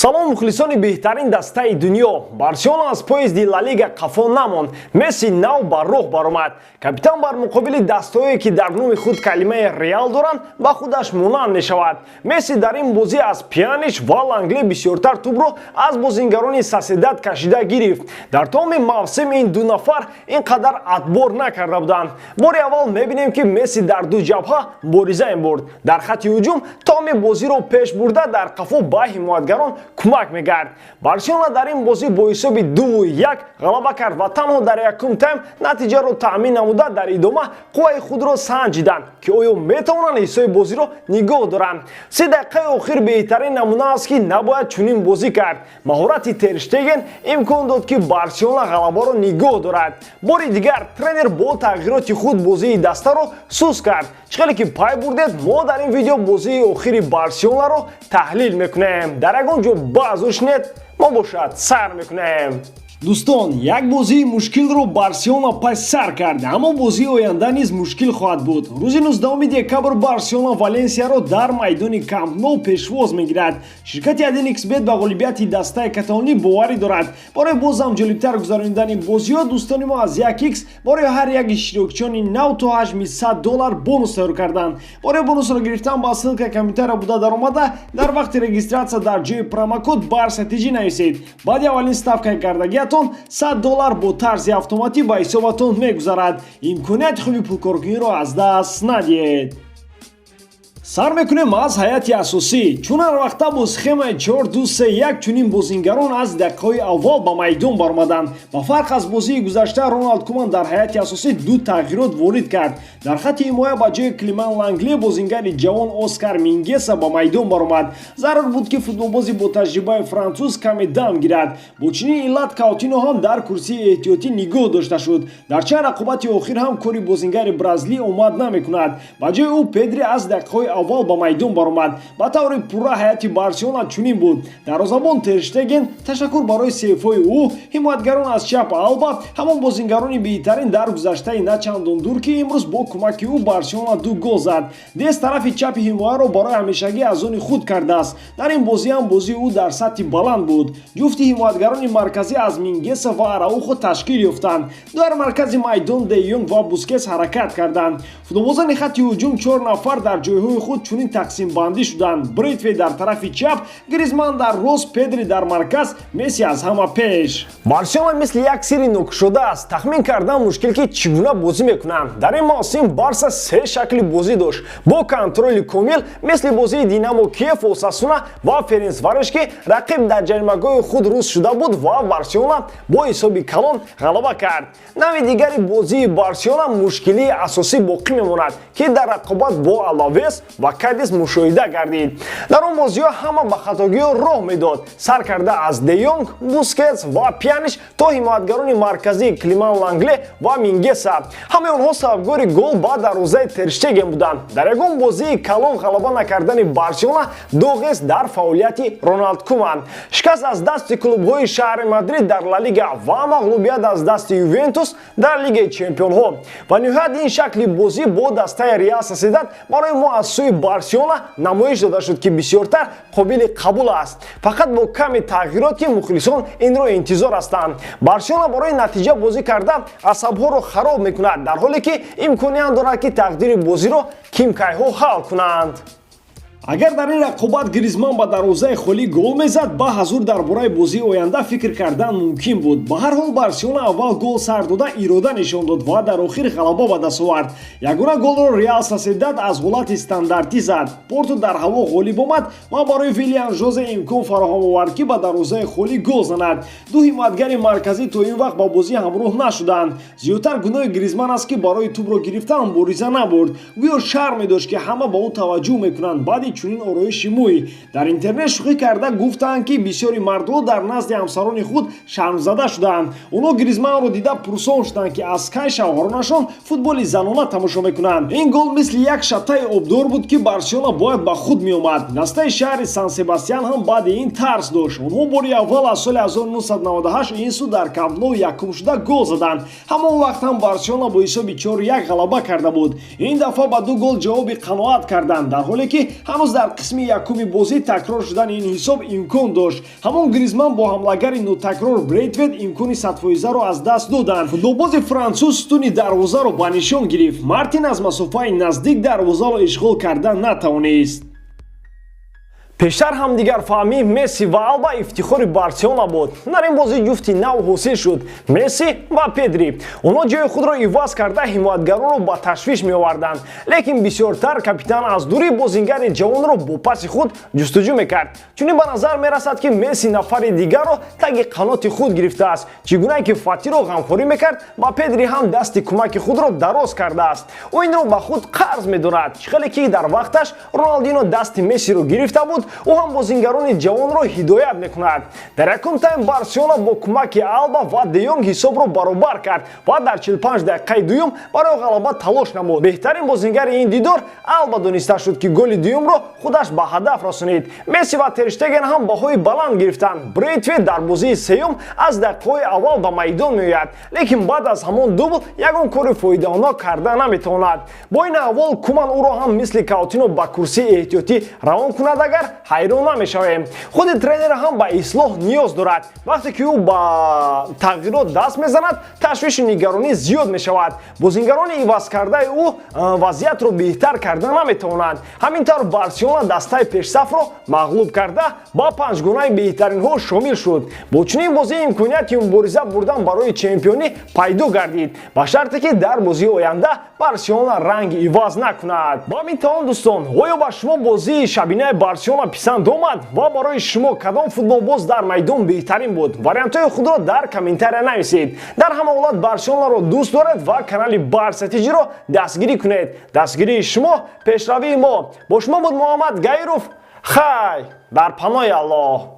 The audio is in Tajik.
Салом мухлисони беҳтарин дастаи дунё. Барселона аз поезди Ла Лига қафо намонд. Месси нав ба роҳ баромад. Капитан бар муқобили дастҳое ки дар номи худ калимаи реал доранд ба худаш монанд мешавад. Месси дар ин бозӣ аз Пьянич ва Лангле бисёртар тӯбро аз бозингарони Соседад кашида гирифт. Дар тамоми мавсим ин ду нафар ин қадар атбор накарда буданд. Бори аввал мебинем ки Месси дар ду ҷабҳа бориза мебурд. Дар хатти ҳуҷум тамоми бозиро пеш бурда дар қафо ба ҳимоятгарон кӯмак мекард. Барселона дар ин бозӣ бо ҳисоби 2-1 ғалаба кард ва танҳо дар якум тайм натиҷаро таъмин намуда дар идома қувваи худро санҷиданд ки оё метавонанд ҳисоби бозиро нигоҳ доранд. 3 дақиқаи охир беҳтарин намуна аст ки набояд чунин бозӣ кард. маҳорати Тер Штеген имкон дод ки Барселона ғалабаро нигоҳ дорад. Бори дигар тренер бо тағйироти худ бозии дастаро сус кард. чӣ ки пай бурдед, мо дар ин видео бозии охири Барселонаро таҳлил мекунем. дар ягон ҷо баъз ушнед, мо бошад сайр мекунем. Дӯстон, як бозии мушкилро Барселона пас сар кард, аммо бозии оянда низ мушкил хоҳад буд. рӯзи 19 декабр Барселона Валенсияро дар майдони Камп Nou пешвоз мегирад. ширкати 1xbet ба ғолибияти дастаи каталонӣ боварӣ дорад. барои бозам ҷолибтар гузарондани бозиҳо дӯстони мо аз 1x барои ҳар як иштирокчиёни нав то $800 бонус тайёр карданд. барои бонусро гирифтан ба ссылкаи комментария БУДА ДАРОМАДА дар вақти регистратсия дар ҷои промокод БАРСТЖ нависед. баъди аввалин ставкаи кардагиатон $100 бо тарзи автоматӣ ба ҳисоботон мегузарад. имконияти хуби пулкоркуниро аз даст надиҳед. сар мекунем аз ҳайати асосӣ. чун ҳар вақта бо схемаи 4-2-3-1 чунин бозингарон аз дақиқаҳои аввал ба майдон баромаданд. ба фарқ аз бозии гузашта, Роналд Куман дар ҳайати асосӣ ду тағйирот ворид кард. дар хатти ҳимоя ба ҷои Климан Лангле бозингари ҷавон Оскар Мингеса ба майдон баромад. зарур буд ки футболбози бо таҷрибаи француз каме дам гирад. бо чунин иллат Каутино ҳам дар курсии эҳтиётӣ нигоҳ дошта шуд. дар чанд рақобати охир ҳам кори бозингари бразилӣ омад намекунад. ба ҷои ӯ Педри аз дақиқаҳои аввал ба майдон баромад. ба таври пурра ҳайати Барселона чунин буд. дарозабон Тер Штеген, ташаккур барои сейфҳои ӯ, ҳимоятгарон аз чап Алба, ҳамон бозингарони беҳтарин дар гузаштаи начандон дур ки имрӯз бо кӯмаки ӯ Барселона ду гол зад. Дес тарафи чапи ҳимояро барои ҳамешагӣ аз они худ кардааст. дар ин бозӣ ҳам бозии ӯ дар сатҳи баланд буд. ҷуфти ҳимоятгарони марказӣ аз Мингеса ва Араухо ташкил ёфтанд. дар маркази майдон Де Йонг ва Бускетс ҳаракат карданд. футболбозани хатти ҳуҷум 4 нафар дар ҷойҳои худ чунин тақсимбандӣ шуданд. Брейтвей дар тарафи чап, Гризманн дар рост, Педри дар марказ, Месси аз ҳама пеш. Барселона мисли як сири нокушода аст. тахмин кардан мушкил ки чӣ гуна бозӣ мекунанд. дар ин мавсим Барса се шакли бозӣ дошт. бо контроли комил мисли бозии Динамо Киев, Осасуна ва Ференцварош ки рақиб дар ҷаримагоҳи худ рӯз шуда буд ва Барселона бо ҳисоби калон ғалаба кард. нави дигари бозии Барселона мушкилии асосӣ боқӣ мемонад ки дар рақобат бо Алавес ва Кадис мушоҳида гардид. дар он бозиҳо ҳама ба хатогиҳо роҳ медод. сар карда аз Де Йонг, Бускетс ва Пьянич то ҳимоятгарони марказии Климан Лангле ва Мингеса. ҳамаи онҳо сабабгори гол ба дарвозаи Тер Штеген буданд. дар ягон бозии калон ғалаба накардани Барселона доғест дар фаъолияти Роналд Куман. шикаст аз дасти клубҳои шаҳри Мадрид дар Ла Лига ва мағлубият аз дасти Ювентус дар Лигаи Чемпионҳо. ва ниҳоят ин шакли бозӣ бо дастаи РЕАЛ СОСЕДАД барои мо аз сӯи Барселона намоиш дода шуд ки бисёртар қобили қабул аст. фақат бо ками тағйирот ки мухлисон инро интизор ҳастанд. Барселона барои натиҷа бозӣ карда асабҳоро хароб мекунад, дар ҳоле ки имконият дорад ки тақдири бозиро кимкайҳо ҳал кунанд. агар дар ин рақобат Гризманн ба дарвозаи холӣ гол мезад, ба ҳазур дар бораи бозии оянда фикр кардан мумкин буд. ба ҳар ҳол Барселона аввал гол сар дода ирода нишон дод ва дар охир ғалаба ба даст овард. ягона голро РЕАЛ СОСЕДАД аз ҳолати стандартӣ зад. Порту дар ҳаво ғолиб омад ва барои Виллиан Жозе имкон фароҳам овард ки ба дарвозаи холӣ гол занад. ду ҳимоятгари марказӣ то ин вақт ба бозӣ ҳамроҳ нашуданд. зиёдтар гуноҳи Гризманн аст ки барои тӯбро гирифтан бориза набурд. гӯё шарм медошт ки ҳама ба ӯ таваҷҷӯҳ мекунанд. баъди чунин ороиши мӯй. дар интернет шӯхӣ карда гуфтанд ки бисёри мардҳо дар назди ҳамсарони худ шармзада шуданд. онҳо Гризманнро дида пурсон шуданд ки аз кай шавҳаронашон футболи занона тамошо мекунанд. ин гол мисли як шатаи обдор буд ки Барселона бояд ба худ меомад. дастаи шаҳри Сан Себастьян ҳам баъди ин тарс дошт. онҳо бори аввал аз соли 1998 ин су дар Камп Nou якум шуда гол заданд. ҳамон вақт ҳам Барселона бо ҳисоби 4-1 ғалаба карда буд. ин дафъа ба ду гол ҷавоби қаноат карданд, дар ҳоле ки ҳанӯз боз дар қисми якуми бозӣ такрор шудани ин ҳисоб имкон дошт. Ҳамон Гризманн бо ҳамлагари нотакрор Брейтвейт имкони садфоизаро аз даст доданд. Футболбози француз стуни дарвозаро ба нишон гирифт. Мартин аз масофаи наздик дарвозаро ишғол кардан натавонист. пештар ҳам дигар фаҳмӣ Месси ва Алба ифтихори Барселона буд. Дар ин бозӣ ҷуфти нав ҳосил шуд. Месси ва Педри. Онҳо ҷои худро иваз карда ҳимоятгаронро ба ташвиш меоварданд. Лекин бисёртар капитан аз дури бозингари ҷавонро бо паси худ ҷустуҷӯ мекард. Чунин ба назар мерасад ки Месси нафари дигарро таги қаноти худ гирифтааст. Чӣ гуна ки Фатиро ғамхорӣ мекард, ба Педри ҳам дасти кӯмаки худро дароз кардааст. Ӯ инро ба худ қарз медонад. Чӣ хеле ки дар вақташ Роналдино дасти Мессиро гирифта буд, ӯ ҳам бозингарони ҷавонро ҳидоят мекунад. Дар якум тайм Барселона бо кӯмаки Алба ва Де Йонг ҳисобро баробар кард ва дар 45 дақиқаи дуюм барои ғалаба талош намуд. Беҳтарин бозингари ин дидор Алба дониста шуд ки голи дуюмро худаш ба ҳадаф расонид. Месси ва Тер Штеген ҳам баҳои баланд гирифтанд. Брейтвейт дар бозии сеюм аз дақиқаҳои аввал ба майдон меояд, лекин баъд аз ҳамон дубл ягон кори фоидаонок карда наметавонад. Бо ин аҳвол Куман ӯро ҳам мисли Каутино ба курсии эҳтиётӣ равон кунад агар ҳайрон намешавем. Худи тренер ҳам ба ислоҳ ниёз дорад. Вақте ки ӯ ба тағйирот даст мезанад, ташвиши нигаронӣ зиёд мешавад. Бозингарони иваз кардаи ӯ вазъиятро беҳтар карда наметавонанд. Ҳамин тавр Барселона дастаи пешсафро мағлуб карда ба панҷгонаи беҳтаринҳо шомил шуд. Бо чунин бозӣ имконияти мубориза бурдан барои чемпионӣ пайдо гардид, ба шарте ки дар бозии оянда Барселона ранги иваз накунад. Ба ҳамин тавр дӯстон, оё ба шумо бозии шабинаи Барселона писанд омад ва барои шумо кадом футболбоз дар майдон беҳтарин буд? Вариантҳои худро дар комментария нависед. Дар ҳама ҳолат Барселонаро дӯст доред ва канали Барсатиҷиро дастгирӣ кунед. Дастгирии шумо, пешравии мо. Бо шумо буд Муҳаммад Гаиров. Хай дар паноҳи Аллоҳ.